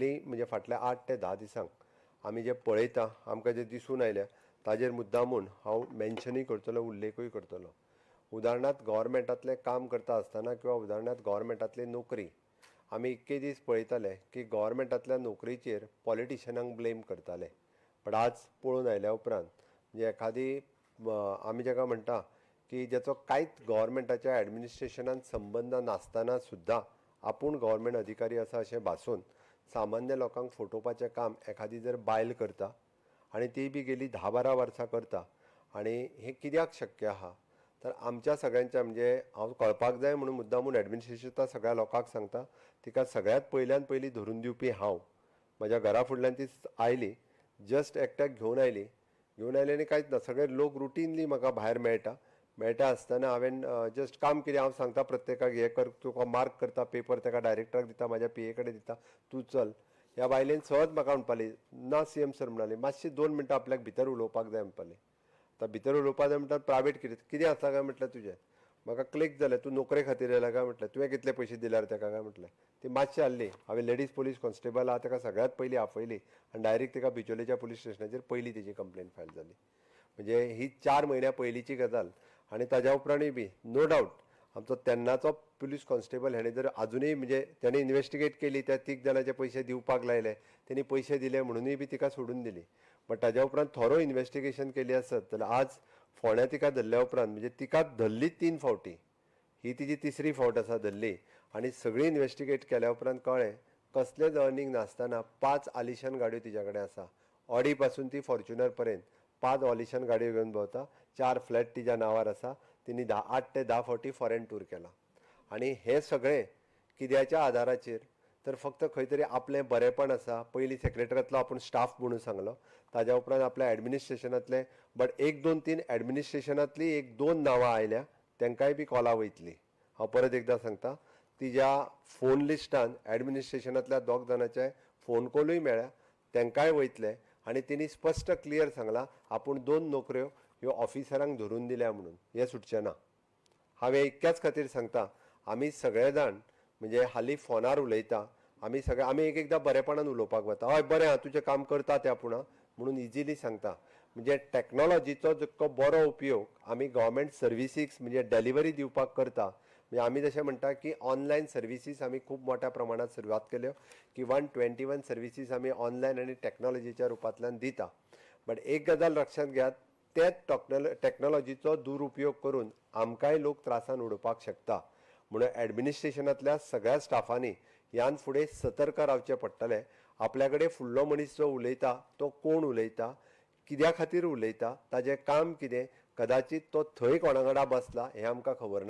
हालीं म्हणजे फाटल्या 8 ते 10 दिसांक आमी जे पळयता आमकां जे दिसून आयल्या ताजेर मुद्दामून हांव मेन्शनूय करतलो, उल्लेखूय करतलो. उदाहरणार्थ गव्हर्मेंटांतलें काम करता आसतना किंवा उदाहरणार्थ गव्हर्मेंटांतली नोकरी आमी इतके दीस पळयताले की गव्हर्मेंटांतल्या नोकरीचेर पॉलिटिशनांक ब्लेम करताले. बट आज पळोवन आयल्या उपरांत म्हणजे एखादी आमी जाका म्हणटा की जेचो कांयच गव्हर्मेंटाच्या एडमिनिस्ट्रेशनान संबंद नासतना सुद्दां आपूण गव्हर्मेंट अधिकारी आसा अशें भासून सामान्य लोकांक फटोवपाचें काम एखादी जर बायल करता आनी ती बी गेली 10-12 वर्सां करता आनी हें कित्याक शक्य आहा तर आमच्या सगळ्यांच्या म्हणजे हांव कळपाक जाय म्हणून मुद्दामून एडमिनिस्ट्रेशन सगळ्या लोकांक सांगता तिका सगळ्यात पयल्यान पयली धरून दिवपी हांव. म्हज्या घरा फुडल्यान ती आयली, जस्ट एकट्याक घेवन आयली आनी कांयच ना, सगळे लोक रुटीनली म्हाका भायर मेळटा आसतना हांवें जस्ट काम कितें हांव सांगता प्रत्येकाक हें कर, तुका मार्क करता पेपर ताका डायरेक्टराक दिता, म्हाज्या पीए कडेन दिता, तूं चल. ह्या बायलेन सहज म्हाका म्हणपाली ना सीएम सर म्हणली मातशी 2 मिनटां आपल्याक भितर उलोवपाक जाय म्हणपाली. आतां भितर उलोवपाक जाय म्हणटा प्रायवेट कितें आसा काय म्हटलें तुजें, म्हाका क्लिक जालें तूं नोकरे खातीर येयला काय म्हटलें, तुवें कितले पयशे दिल्यार ताका काय म्हटलें. ती मातशी हाडली, हांवें लेडीज पुलीस कॉन्स्टेबल आहा ताका सगळ्यात पयलीं आपयली आनी डायरेक्ट तिका बिचोलेच्या पुलीस स्टेशनाचेर पयली तेजी कंप्लेन फायल जाली. म्हणजे ही 4 म्हयन्या पयलींची गजाल. आनी ताज्या उपरांतूय बी नो डावट आमचो तेन्नाचो पुलीस कॉन्स्टेबल हेणे जर आजुनूय म्हणजे तेणे इन्वेस्टिगेट केली, त्या 3 जाणांचे पयशे दिवपाक लायले, तेणी पयशे दिले म्हणूनय बी तिका सोडून दिली. बट ताज्या उपरांत थोरो इन्वेस्टिगेशन केली आसत जाल्यार आज फोंड्या तिका धरल्या उपरांत म्हणजे तिका धरली 3 फावटी, ही तिजी 3री फावट आसा धरली आनी सगळी इन्वेस्टिगेट केल्या उपरांत कळ्ळें कसलेच अर्निंग नासतना 5 आलिशान गाडयो तिच्या कडेन आसा. ऑडी पासून ती फॉर्च्युनर पर्यंत 5 ऑलिशान गाडयो घेवन भोंवता, 4 फ्लॅट तिच्या नांवार आसा, तिणी 8 ते 10 फावटी फॉरेन टूर केला. आनी हें सगळें कित्याच्या आदाराचेर तर फक्त खंय तरी आपलें बरेंपण आसा. पयलीं सेक्रेटरींतलो आपूण स्टाफ म्हणून सांगलो, ताज्या उपरांत आपल्या एडमिनिस्ट्रेशनांतले बट 1-2-3 एडमिनिस्ट्रेशनांतली 1-2 नांवां आयल्या तांकांय बी कॉलां वयतली. हांव परत एकदां सांगता, तिच्या फोन लिस्टान एडमिनिस्ट्रेशनांतल्या 2 जाणांचे फोन कॉलूय मेळ्ळ्या, तांकांय वयतले आनी तिणी स्पश्ट क्लियर सांगलां आपूण 2 नोकऱ्यो ह्यो ऑफिसरांक धरून दिल्या म्हणून, हें सुटचें ना. हांवें इतक्याच खातीर सांगता, आमी सगळे जाण म्हणजे हालीं फोनार उलयता, आमी एक एकदां बरेपणान उलोवपाक वता, हय बरें आहा तुजें काम करता तें आपूण म्हणून इजिली सांगता. म्हणजे टॅक्नॉलॉजीचो जितको बरो उपयोग आमी गव्हर्मेंट सर्विसीक म्हणजे डेलिव्हरी दिवपाक करता, म्हणजे आमी जशें म्हणटा की ऑनलायन सर्विसीस आमी खूब मोठ्या प्रमाणात सुरवात केल्यो की 121 सर्विसीस आमी ऑनलायन आनी टॅक्नॉलॉजीच्या रुपांतल्यान दिता. बट एक गजाल लक्षांत घेयात, तेच टॅक्नॉलॉजीचो दुरुपयोग करून आमकांय लोक त्रासान उडोवपाक शकता. म्हणून एडमिनिस्ट्रेशनांतल्या सगळ्या स्टाफांनी ह्यान फुडें सतर्क रावचें पडटलें. आपल्या कडेन फुडलो मनीस जो उलयता तो कोण उलयता, कित्या खातीर उलयता, ताजें काम कितें, कदाचीत तो थंय कोणा वांगडा बसला हें आमकां खबर ना.